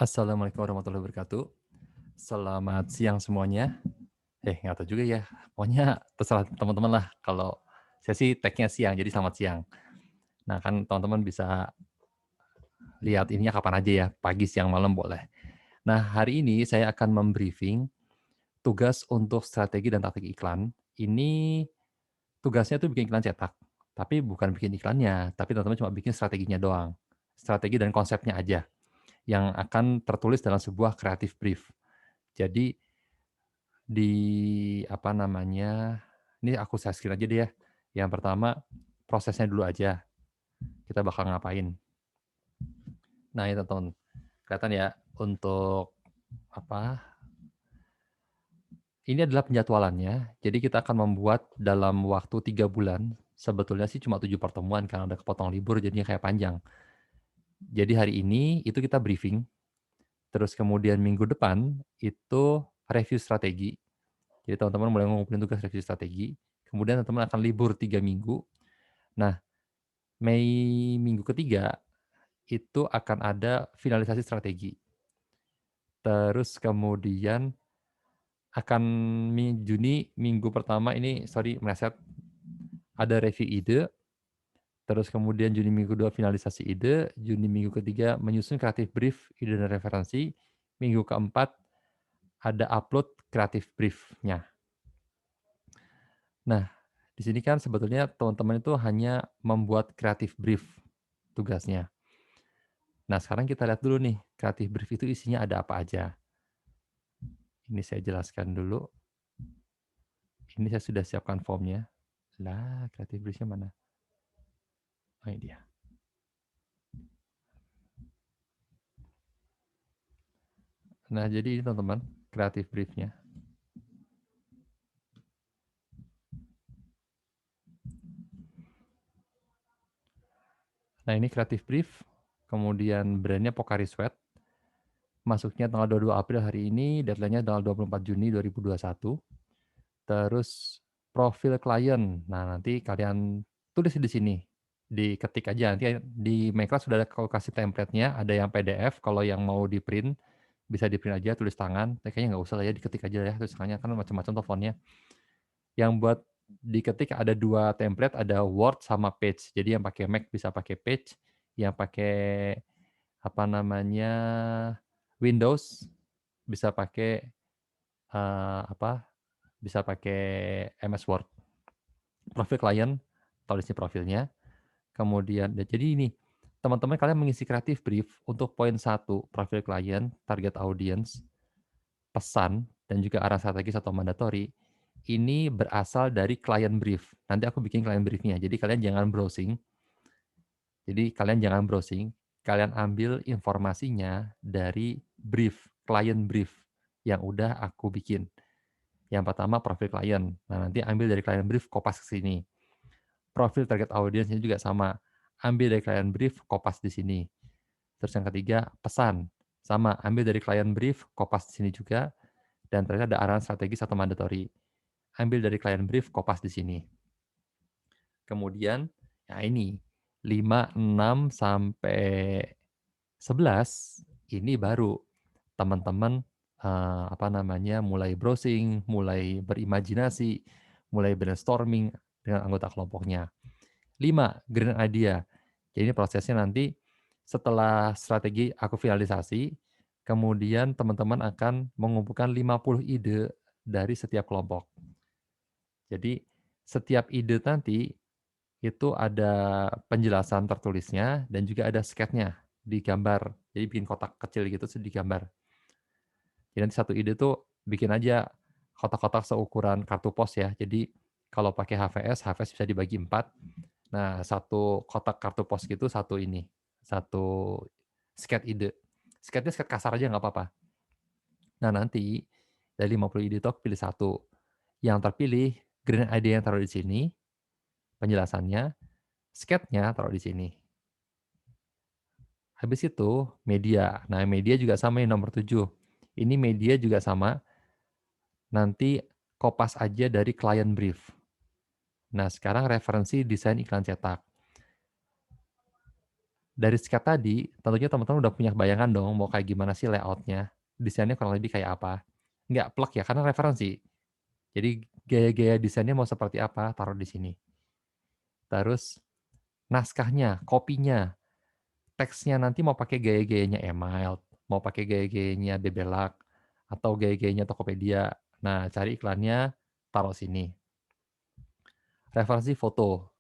Assalamualaikum warahmatullahi wabarakatuh. Selamat siang semuanya. Nggak tahu juga ya, pokoknya terserah teman-teman lah. Kalau saya sih tag-nya siang, jadi selamat siang. Nah, kan teman-teman bisa lihat ininya kapan aja ya, pagi, siang, malam boleh. Nah, hari ini saya akan membriefing tugas untuk strategi dan taktik iklan. Ini tugasnya tuh bikin iklan cetak, tapi bukan bikin iklannya, tapi teman-teman cuma bikin strateginya doang. Strategi dan konsepnya aja, yang akan tertulis dalam sebuah creative brief. Jadi di apa namanya, ini aku share screen aja deh ya. Yang pertama, prosesnya dulu aja, kita bakal ngapain. Nah itu teman, kelihatan ya untuk apa, ini adalah penjadwalannya. Jadi kita akan membuat dalam waktu 3 bulan, sebetulnya sih cuma 7 pertemuan karena ada kepotong libur jadinya kayak panjang. Jadi hari ini itu kita briefing, terus kemudian minggu depan itu review strategi. Jadi teman-teman mulai ngumpulin tugas review strategi, kemudian teman-teman akan libur 3 minggu. Nah, Mei minggu ketiga, itu akan ada finalisasi strategi. Terus kemudian akan Juni minggu pertama ini sorry meleset, ada review ide, terus kemudian Juni minggu kedua finalisasi ide, Juni minggu ketiga menyusun kreatif brief, ide dan referensi, minggu keempat ada upload kreatif brief-nya. Nah, di sini kan sebetulnya teman-teman itu hanya membuat kreatif brief tugasnya. Nah, sekarang kita lihat dulu nih, kreatif brief itu isinya ada apa aja. Ini saya jelaskan dulu. Ini saya sudah siapkan formnya. Lah, kreatif brief-nya mana? Oh, ini dia. Nah, jadi ini teman-teman, kreatif brief-nya. Nah, ini kreatif brief, kemudian brand-nya Pocari Sweat. Masuknya tanggal 22 April hari ini, deadline-nya tanggal 24 Juni 2021. Terus profil klien. Nah, nanti kalian tulis di sini. Diketik aja, nanti di Makelas sudah ada kalau kasih template-nya, ada yang PDF, kalau yang mau di-print, bisa di-print aja tulis tangan, tapi kayaknya nggak usah lah ya, diketik aja ya tulis tangannya, kan macam-macam tuh font-nya. Yang buat diketik ada 2 template, ada Word sama Page. Jadi yang pakai Mac bisa pakai Page, yang pakai apa namanya, Windows bisa pakai, apa, bisa pakai MS Word. Profil klien, taruh di sini profilnya, kemudian jadi ini, teman-teman kalian mengisi kreatif brief untuk poin 1, profil klien, target audience, pesan, dan juga arah strategis atau mandatory, ini berasal dari client brief. Nanti aku bikin client brief-nya, jadi kalian jangan browsing. Jadi kalian jangan browsing, kalian ambil informasinya dari brief, client brief yang udah aku bikin. Yang pertama profil klien. Nah, nanti ambil dari client brief, kopas ke sini. Profil target audience-nya juga sama. Ambil dari client brief, kopas di sini. Terus yang ketiga, pesan. Sama, ambil dari client brief, kopas di sini juga. Dan ternyata ada arahan strategis atau mandatory. Ambil dari client brief, kopas di sini. Kemudian, ya ini, 5, 6, sampai 11, ini baru teman-teman, apa namanya, mulai browsing, mulai berimajinasi, mulai brainstorming dengan anggota kelompoknya. 5, grand idea. Jadi ini prosesnya nanti setelah strategi aku finalisasi, kemudian teman-teman akan mengumpulkan 50 ide dari setiap kelompok. Jadi setiap ide nanti itu ada penjelasan tertulisnya dan juga ada sketnya digambar. Jadi bikin kotak kecil gitu terus digambar. Jadi nanti satu ide tuh bikin aja kotak-kotak seukuran kartu pos ya. Jadi kalau pakai HVS bisa dibagi 4. Nah, satu kotak kartu pos gitu, satu ini, satu sket ide. Sketnya sket kasar aja nggak apa-apa. Nah, nanti dari 50 ide itu aku pilih satu. Yang terpilih, grand idea yang taruh di sini, penjelasannya, sketnya taruh di sini. Habis itu media. Nah, media juga sama yang nomor 7. Ini media juga sama, nanti kopas aja dari client brief. Nah, sekarang referensi desain iklan cetak. Dari sketch tadi, tentunya teman-teman udah punya bayangan dong mau kayak gimana sih layout-nya, desainnya kurang lebih kayak apa. Nggak plek ya, karena referensi. Jadi gaya-gaya desainnya mau seperti apa, taruh di sini. Terus naskahnya, kopinya, teksnya nanti mau pakai gaya-gayanya Email, mau pakai gaya-gayanya Bebelak, atau gaya-gayanya Tokopedia. Nah, cari iklannya, taruh sini. Referensi foto.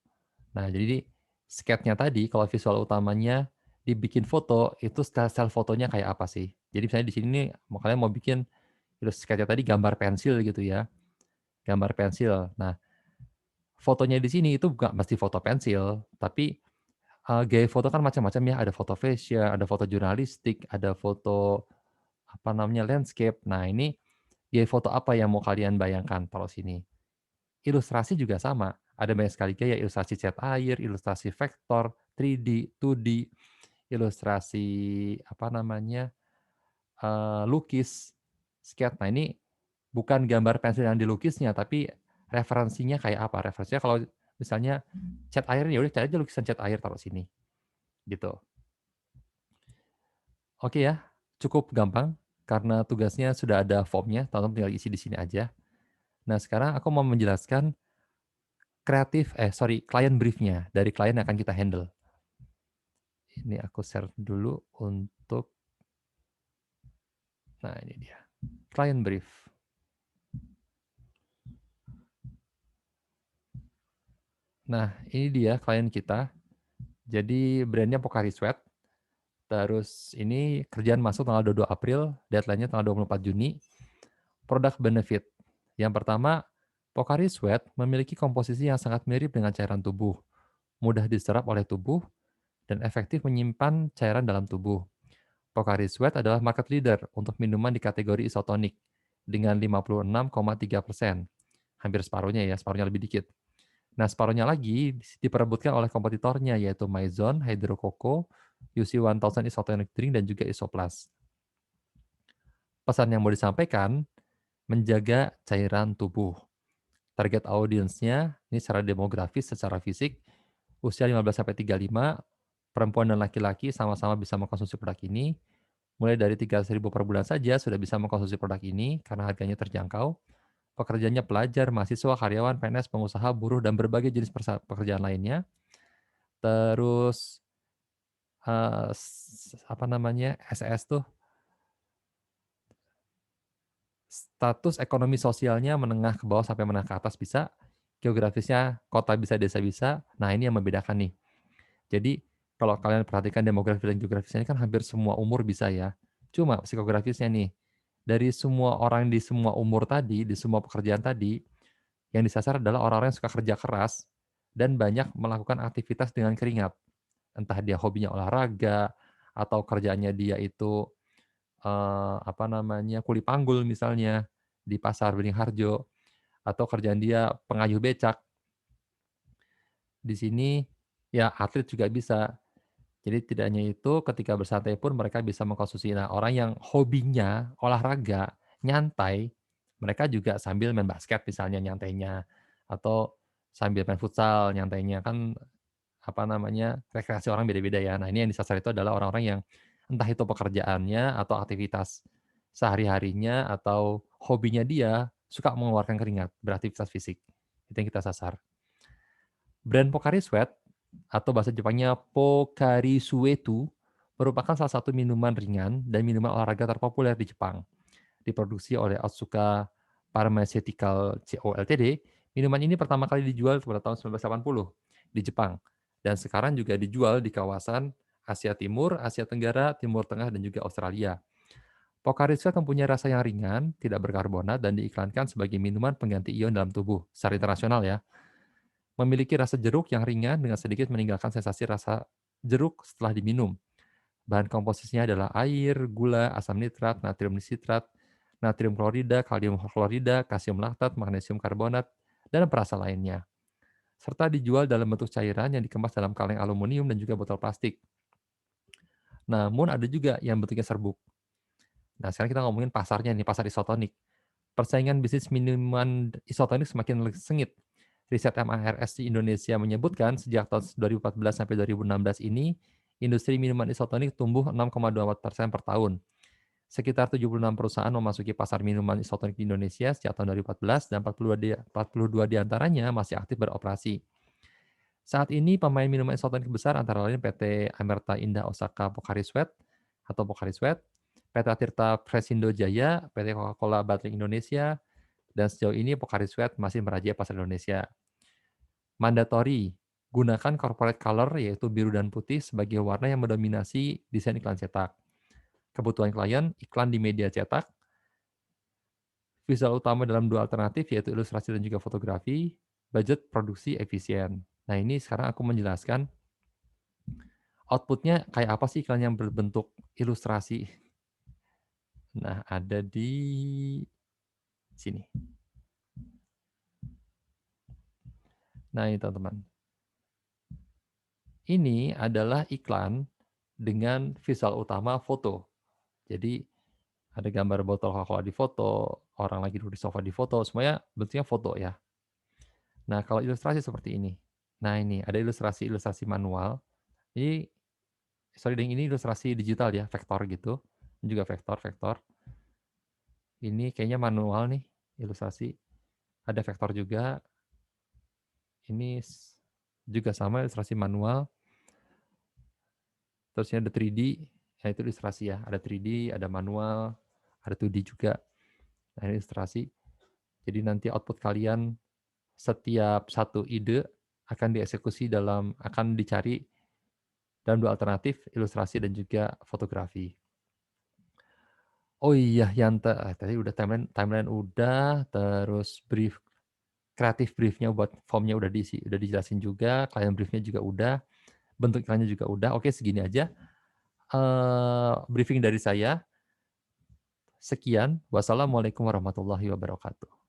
Nah, jadi sketnya tadi kalau visual utamanya dibikin foto, itu style-style fotonya kayak apa sih? Jadi misalnya di sini nih, kalian mau bikin sketnya tadi gambar pensil gitu ya, gambar pensil. Nah, fotonya di sini itu nggak mesti foto pensil, tapi, gaya foto kan macam-macam ya, ada foto fashion, ada foto jurnalistik, ada foto, apa namanya, landscape. Nah, ini gaya foto apa yang mau kalian bayangkan, taruh sini. Ilustrasi juga sama, ada banyak sekali gaya, ilustrasi cat air, ilustrasi vektor, 3D, 2D, ilustrasi, apa namanya, lukis, sketch. Nah, ini bukan gambar pensil yang dilukisnya, tapi referensinya kayak apa, referensinya kalau misalnya cat air, ya udah cari aja lukisan cat air taruh sini, gitu. Oke ya, cukup gampang karena tugasnya sudah ada formnya, teman-teman tinggal isi di sini aja. Nah, sekarang aku mau menjelaskan client brief-nya dari klien yang akan kita handle. Ini aku share dulu untuk nah ini dia, client brief. Nah, ini dia klien kita. Jadi brand-nya Pocari Sweat. Terus ini kerjaan masuk tanggal 22 April, deadline-nya tanggal 24 Juni. Produk benefit. Yang pertama, Pocari Sweat memiliki komposisi yang sangat mirip dengan cairan tubuh, mudah diserap oleh tubuh, dan efektif menyimpan cairan dalam tubuh. Pocari Sweat adalah market leader untuk minuman di kategori isotonik dengan 56,3%. Hampir separuhnya ya, separuhnya lebih dikit. Nah, separuhnya lagi diperebutkan oleh kompetitornya yaitu Maison, Hydro Coco, UC1000 Isotonic Drink, dan juga Isoplas. Pesan yang mau disampaikan, menjaga cairan tubuh. Target audiensnya ini secara demografis, secara fisik, usia 15-35, perempuan dan laki-laki sama-sama bisa mengkonsumsi produk ini. Mulai dari 300.000 per bulan saja sudah bisa mengkonsumsi produk ini karena harganya terjangkau. Pekerjaannya pelajar, mahasiswa, karyawan, PNS, pengusaha, buruh, dan berbagai jenis pekerjaan lainnya. Terus, apa namanya, SES tuh, status ekonomi sosialnya menengah ke bawah sampai menengah ke atas bisa, geografisnya kota bisa, desa bisa. Nah, ini yang membedakan nih. Jadi, kalau kalian perhatikan demografi dan geografisnya ini kan hampir semua umur bisa ya. Cuma psikografisnya nih, dari semua orang di semua umur tadi, di semua pekerjaan tadi, yang disasar adalah orang-orang yang suka kerja keras dan banyak melakukan aktivitas dengan keringat. Entah dia hobinya olahraga, atau kerjaannya dia itu, apa namanya, kuli panggul misalnya, di pasar Beringharjo, atau kerjaan dia pengayuh becak. Di sini, ya atlet juga bisa. Jadi tidak hanya itu, ketika bersantai pun mereka bisa mengkonsumsi. Nah, orang yang hobinya olahraga, nyantai, mereka juga sambil main basket misalnya nyantainya, atau sambil main futsal nyantainya, kan apa namanya, rekreasi orang beda-beda ya. Nah, ini yang disasar itu adalah orang-orang yang entah itu pekerjaannya atau aktivitas sehari-harinya atau hobinya dia suka mengeluarkan keringat, beraktivitas fisik. Itu yang kita sasar. Brand Pocari Sweat atau bahasa Jepangnya Pocari Suetu merupakan salah satu minuman ringan dan minuman olahraga terpopuler di Jepang. Diproduksi oleh Otsuka Pharmaceutical Co. Ltd. Minuman ini pertama kali dijual pada tahun 1980 di Jepang dan sekarang juga dijual di kawasan Asia Timur, Asia Tenggara, Timur Tengah, dan juga Australia. Pocari Sweat mempunyai rasa yang ringan, tidak berkarbonat, dan diiklankan sebagai minuman pengganti ion dalam tubuh secara internasional ya. Memiliki rasa jeruk yang ringan dengan sedikit meninggalkan sensasi rasa jeruk setelah diminum. Bahan komposisinya adalah air, gula, asam nitrat, natrium nisitrat, natrium klorida, kalium klorida, kalsium laktat, magnesium karbonat, dan perasa lainnya. Serta dijual dalam bentuk cairan yang dikemas dalam kaleng aluminium dan juga botol plastik. Namun ada juga yang bentuknya serbuk. Nah, sekarang kita ngomongin pasarnya nih, pasar isotonik. Persaingan bisnis minuman isotonik semakin sengit. Riset MARS di Indonesia menyebutkan sejak tahun 2014 sampai 2016 ini, Industri minuman isotonik tumbuh 6,24% per tahun. Sekitar 76 perusahaan memasuki pasar minuman isotonik di Indonesia sejak tahun 2014 dan 42 di antaranya masih aktif beroperasi. Saat ini pemain minuman isotonik besar antara lain PT Amerta Indah Osaka Pocari Sweat atau Pocari Sweat, PT Tirta Presindo Jaya, PT Coca-Cola Bottling Indonesia, dan sejauh ini Pocari Sweat masih merajai pasar Indonesia. Mandatory, gunakan corporate color yaitu biru dan putih sebagai warna yang mendominasi desain iklan cetak. Kebutuhan klien, iklan di media cetak, visual utama dalam dua alternatif yaitu ilustrasi dan juga fotografi, budget produksi efisien. Nah ini sekarang aku menjelaskan output-nya kayak apa sih iklan yang berbentuk ilustrasi. Nah ada di sini. Nah ini teman-teman. Ini adalah iklan dengan visual utama foto. Jadi ada gambar botol Coca-Cola di foto, orang lagi duduk di sofa di foto, semuanya bentuknya foto ya. Nah, kalau ilustrasi seperti ini. Nah, ini ada ilustrasi-ilustrasi manual. Ini sorry deng, ini ilustrasi digital ya, vektor gitu. Ini juga vektor-vektor. Ini kayaknya manual nih, ilustrasi. Ada vektor juga. Ini juga sama ilustrasi manual. Terus ini ada 3D, ya itu ilustrasi ya. Ada 3D, ada manual, ada 2D juga. Nah, ini ilustrasi. Jadi nanti output kalian setiap satu ide akan akan dicari dalam dua alternatif, ilustrasi dan juga fotografi. Oh iya, yang tadi udah timeline udah, terus kreatif briefnya buat formnya udah udah dijelasin juga, klien briefnya juga udah, bentuk iklannya juga udah. Oke, segini aja, briefing dari saya. Sekian, wassalamualaikum warahmatullahi wabarakatuh.